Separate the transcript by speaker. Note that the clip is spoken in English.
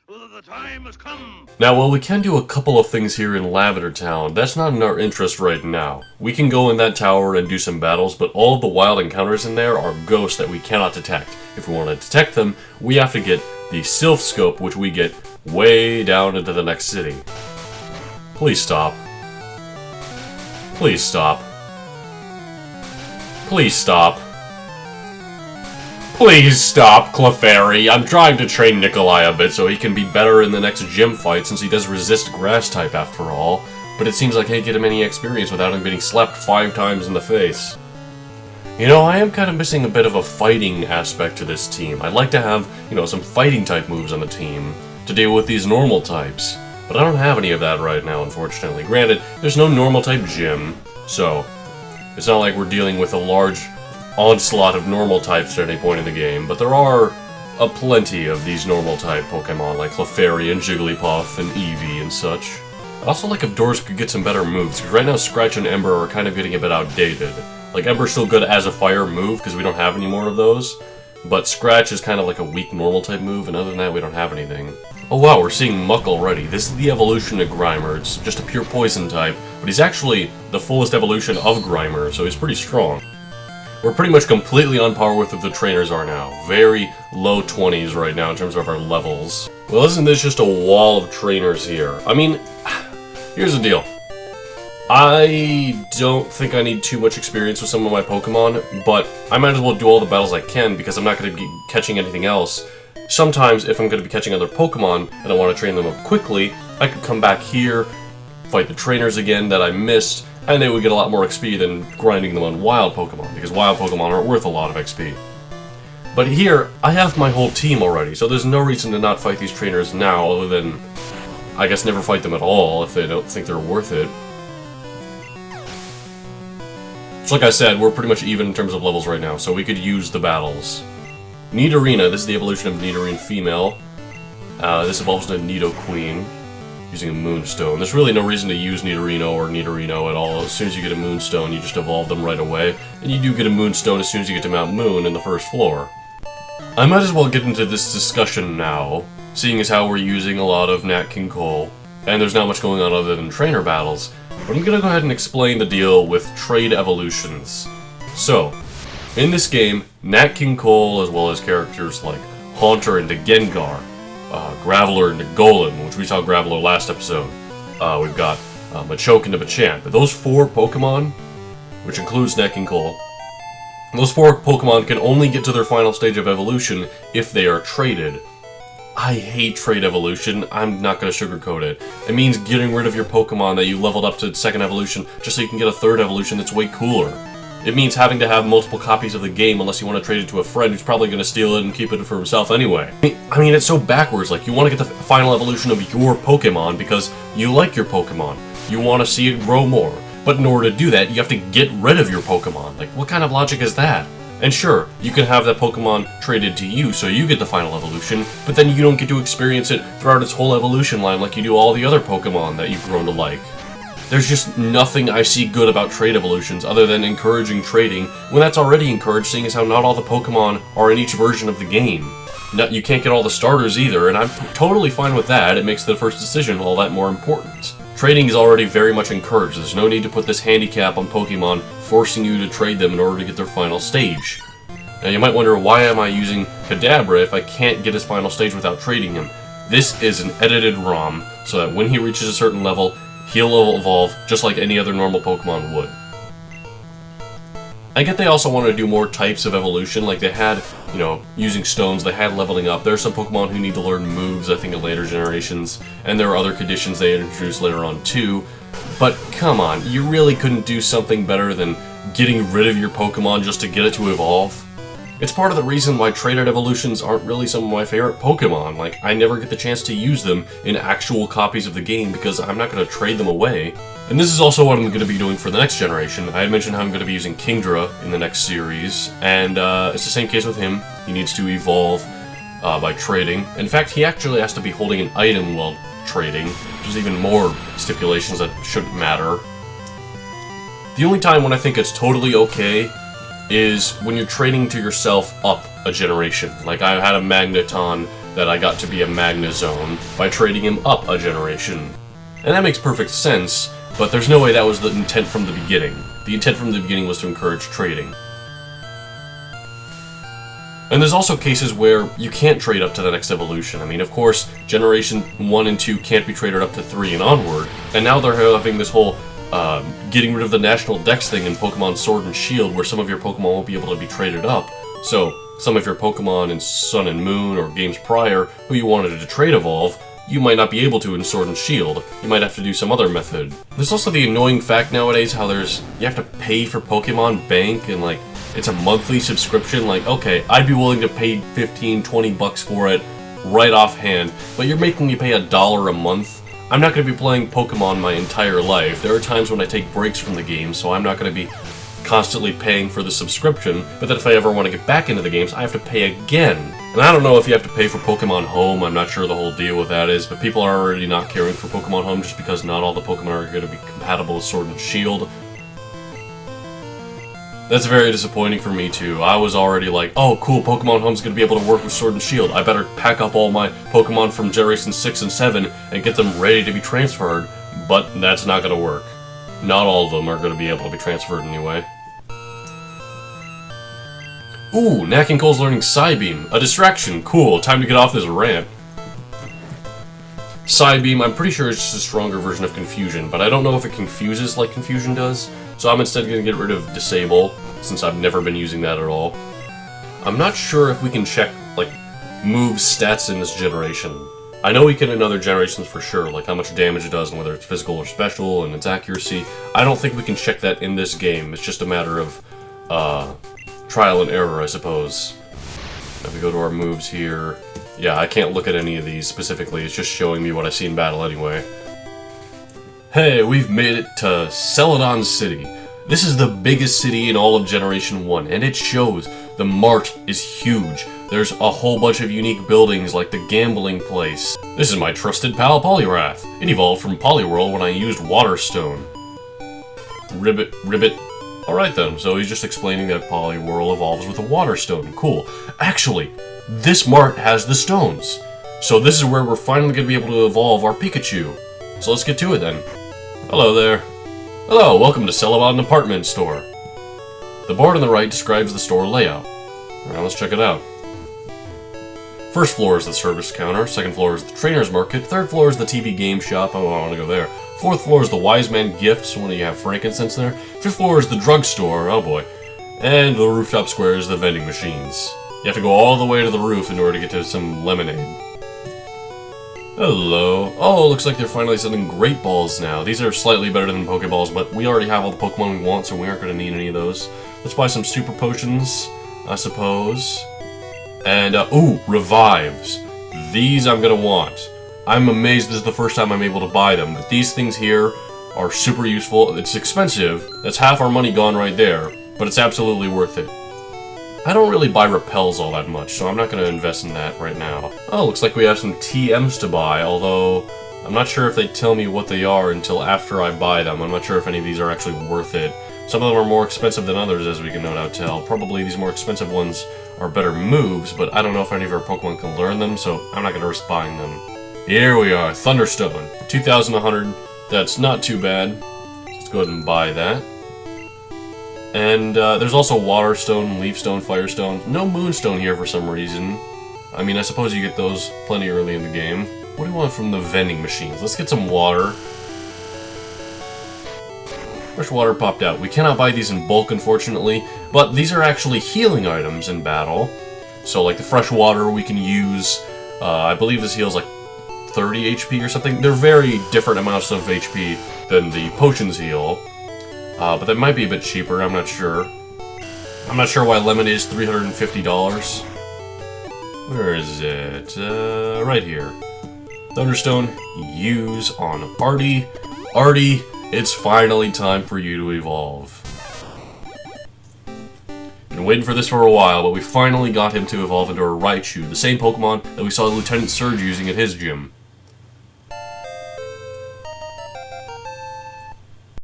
Speaker 1: The time has come.
Speaker 2: Now, while we can do a couple of things here in Lavender Town, that's not in our interest right now. We can go in that tower and do some battles, but all of the wild encounters in there are ghosts that we cannot detect. If we want to detect them, we have to get the Sylph Scope, which we get way down into the next city. Please stop. Please stop. Please stop. Please stop, Clefairy. I'm trying to train Nikolai a bit so he can be better in the next gym fight since he does resist grass type after all. But it seems like I can't get him any experience without him getting slapped 5 times in the face. You know, I am kind of missing a bit of a fighting aspect to this team. I'd like to have, you know, some fighting type moves on the team to deal with these normal types. But I don't have any of that right now, unfortunately. Granted, there's no normal type gym, so it's not like we're dealing with a large onslaught of normal types at any point in the game, but there are a plenty of these normal type Pokemon like Clefairy and Jigglypuff and Eevee and such. I'd also like if Doors could get some better moves, because right now Scratch and Ember are kind of getting a bit outdated. Like, Ember's still good as a fire move, because we don't have any more of those, but Scratch is kind of like a weak normal type move, and other than that we don't have anything. Oh wow, we're seeing Muck already. This is the evolution of Grimer. It's just a pure poison type, but he's actually the fullest evolution of Grimer, so he's pretty strong. We're pretty much completely on par with what the trainers are now. Very low 20s right now in terms of our levels. Well, isn't this just a wall of trainers here? I mean, here's the deal. I don't think I need too much experience with some of my Pokemon, but I might as well do all the battles I can because I'm not going to be catching anything else. Sometimes, if I'm going to be catching other Pokemon and I want to train them up quickly, I could come back here, fight the trainers again that I missed, and they would get a lot more XP than grinding them on wild Pokemon, because wild Pokemon aren't worth a lot of XP. But here, I have my whole team already, so there's no reason to not fight these trainers now, other than, I guess, never fight them at all if they don't think they're worth it. So like I said, we're pretty much even in terms of levels right now, so we could use the battles. Nidorina, this is the evolution of Nidorine female. This evolves into Nidoqueen, using a Moonstone. There's really no reason to use Nidorino or Nidorino at all. As soon as you get a Moonstone, you just evolve them right away. And you do get a Moonstone as soon as you get to Mount Moon in the first floor. I might as well get into this discussion now, seeing as how we're using a lot of Nat King Cole, and there's not much going on other than trainer battles. But I'm gonna go ahead and explain the deal with trade evolutions. So, in this game, Nat King Cole, as well as characters like Haunter into Gengar, Graveler into Golem, which we saw Graveler last episode. We've got Machoke into Machamp. But those 4 Pokemon, which includes Nat King Cole, those 4 Pokemon can only get to their final stage of evolution if they are traded. I hate trade evolution. I'm not going to sugarcoat it. It means getting rid of your Pokemon that you leveled up to 2nd evolution just so you can get a 3rd evolution that's way cooler. It means having to have multiple copies of the game unless you want to trade it to a friend who's probably going to steal it and keep it for himself anyway. I mean, it's so backwards. Like, you want to get the final evolution of your Pokemon because you like your Pokemon. You want to see it grow more. But in order to do that, you have to get rid of your Pokemon. Like, what kind of logic is that? And sure, you can have that Pokemon traded to you so you get the final evolution, but then you don't get to experience it throughout its whole evolution line like you do all the other Pokemon that you've grown to like. There's just nothing I see good about trade evolutions other than encouraging trading, when that's already encouraged, seeing as how not all the Pokemon are in each version of the game. No, you can't get all the starters either, and I'm totally fine with that. It makes the first decision all that more important. Trading is already very much encouraged. There's no need to put this handicap on Pokemon, forcing you to trade them in order to get their final stage. Now you might wonder, why am I using Kadabra if I can't get his final stage without trading him? This is an edited ROM, so that when he reaches a certain level, he'll evolve just like any other normal Pokemon would. I get they also want to do more types of evolution, like they had, you know, using stones, they had leveling up. There are some Pokemon who need to learn moves, I think, in later generations, and there are other conditions they introduced later on too. But come on, you really couldn't do something better than getting rid of your Pokemon just to get it to evolve? It's part of the reason why traded evolutions aren't really some of my favorite Pokemon. Like, I never get the chance to use them in actual copies of the game because I'm not going to trade them away. And this is also what I'm going to be doing for the next generation. I had mentioned how I'm going to be using Kingdra in the next series, and it's the same case with him. He needs to evolve by trading. In fact, he actually has to be holding an item while trading. There's even more stipulations that shouldn't matter. The only time when I think it's totally okay is when you're trading to yourself up a generation. Like, I had a Magneton that I got to be a Magnezone by trading him up a generation. And that makes perfect sense, but there's no way that was the intent from the beginning. The intent from the beginning was to encourage trading. And there's also cases where you can't trade up to the next evolution. I mean, of course, Generation 1 and 2 can't be traded up to 3 and onward, and now they're having this whole getting rid of the National Dex thing in Pokemon Sword and Shield, where some of your Pokemon won't be able to be traded up. So, some of your Pokemon in Sun and Moon or games prior who you wanted to trade evolve, you might not be able to in Sword and Shield. You might have to do some other method. There's also the annoying fact nowadays how you have to pay for Pokemon Bank, and like, it's a monthly subscription. Like, okay, I'd be willing to pay 15, 20 bucks for it right offhand, but you're making me pay $1 a month. I'm not going to be playing Pokemon my entire life. There are times when I take breaks from the game, so I'm not going to be constantly paying for the subscription, but then if I ever want to get back into the games, I have to pay again. And I don't know if you have to pay for Pokemon Home, I'm not sure the whole deal with that is, but people are already not caring for Pokemon Home just because not all the Pokemon are going to be compatible with Sword and Shield. That's very disappointing for me too. I was already like, oh cool, Pokemon Home's going to be able to work with Sword and Shield. I better pack up all my Pokemon from Generation 6 and 7 and get them ready to be transferred, but that's not going to work. Not all of them are going to be able to be transferred anyway. Ooh, Knacking Cole's learning Psybeam. A distraction, cool, time to get off this rant. Psybeam, I'm pretty sure it's just a stronger version of Confusion, but I don't know if it confuses like Confusion does, so I'm instead going to get rid of Disable, since I've never been using that at all. I'm not sure if we can check, like, move stats in this generation. I know we can in other generations for sure, like how much damage it does and whether it's physical or special and its accuracy. I don't think we can check that in this game, it's just a matter of, trial and error, I suppose. If we go to our moves here, yeah, I can't look at any of these specifically, it's just showing me what I see in battle anyway. Hey, we've made it to Celadon City. This is the biggest city in all of Generation 1, and it shows. The mart is huge. There's a whole bunch of unique buildings like the gambling place. This is my trusted pal Poliwrath. It evolved from Poliwhirl when I used Waterstone. Ribbit. Alright then, so he's just explaining that Poliwhirl evolves with a Waterstone. Cool. Actually, this mart has the stones. So this is where we're finally going to be able to evolve our Pikachu. So let's get to it then. Hello there. Hello, welcome to Celadon Department Store. The board on the right describes the store layout. Alright, let's check it out. First floor is the service counter, second floor is the trainer's market, third floor is the TV game shop, oh, I want to go there. Fourth floor is the wise man gifts, when you have frankincense there. Fifth floor is the drugstore, oh boy. And the rooftop square is the vending machines. You have to go all the way to the roof in order to get to some lemonade. Hello. Oh, looks like they're finally sending Great Balls now. These are slightly better than Pokeballs, but we already have all the Pokemon we want, so we aren't going to need any of those. Let's buy some Super Potions, I suppose. And, ooh, Revives. These I'm going to want. I'm amazed this is the first time I'm able to buy them, but these things here are super useful. It's expensive. That's half our money gone right there, but it's absolutely worth it. I don't really buy repels all that much, so I'm not going to invest in that right now. Oh, looks like we have some TMs to buy, although I'm not sure if they tell me what they are until after I buy them. I'm not sure if any of these are actually worth it. Some of them are more expensive than others, as we can no doubt tell. Probably these more expensive ones are better moves, but I don't know if any of our Pokemon can learn them, so I'm not going to risk buying them. Here we are, Thunderstone, 2,100. That's not too bad. Let's go ahead and buy that. And there's also Waterstone, Leafstone, Firestone. No Moonstone here for some reason. I mean, I suppose you get those plenty early in the game. What do you want from the vending machines? Let's get some water. Fresh water popped out. We cannot buy these in bulk, unfortunately, but these are actually healing items in battle. So, like the fresh water we can use. I believe this heals like 30 HP or something. They're very different amounts of HP than the potions heal. But that might be a bit cheaper, I'm not sure. I'm not sure why lemonade is $350. Where is it? Right here. Thunderstone, use on Artie. Artie, it's finally time for you to evolve. Been waiting for this for a while, but we finally got him to evolve into a Raichu, the same Pokemon that we saw Lieutenant Surge using at his gym.